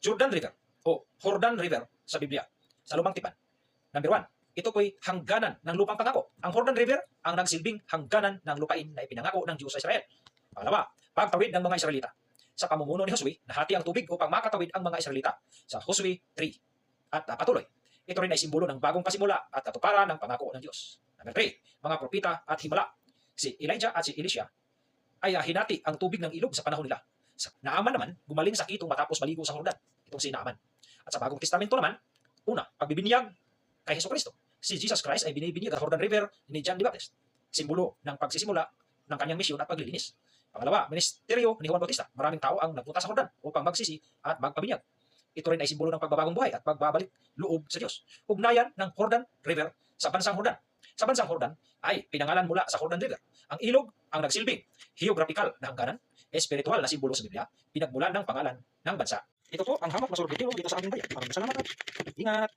Jordan River o Jordan River sa Biblia, sa Lumang Tipan. Number 1, ito po'y hangganan ng lupang pangako. Ang Jordan River ang nagsilbing hangganan ng lupain na ipinangako ng Diyos sa Israel. Pangalawa, pagtawid ng mga Israelita. Sa pamumuno ni Josue, nahati ang tubig upang makatawid ang mga Israelita sa Josue 3. At patuloy, ito rin ay simbolo ng bagong pasimula at katuparan ng pangako ng Diyos. Number 3, mga propita at himala. Si Elijah at si Elisha ay hinati ang tubig ng ilog sa panahon nila. Sa Naaman naman, gumaling sa kitong matapos maligo sa Jordan. Itong si Naaman. At sa Bagong Testamento naman, una, pagbibinyag kay Jesucristo. Si Jesus Christ ay binibinyag sa Jordan River ni John the Baptist. Simbolo ng pagsisimula ng kanyang misyon at paglilinis. Pangalawa, ministeryo ni Juan Bautista. Maraming tao ang nagpunta sa Jordan upang magsisi at magpabinyag. Ito rin ay simbolo ng pagbabagong buhay at pagbabalik loob sa Diyos. Ugnayan ng Jordan River sa bansang Jordan. Sa bansang Jordan ay pinangalan mula sa Jordan River. Ang ilog ang nagsilbing geographical na hangganan, espiritual na simbolo sa Biblia, pinagmulan ng pangalan ng bansa. Ito po ang hamak na sorbetero dito sa ating bayan. Maraming salamat at ingat!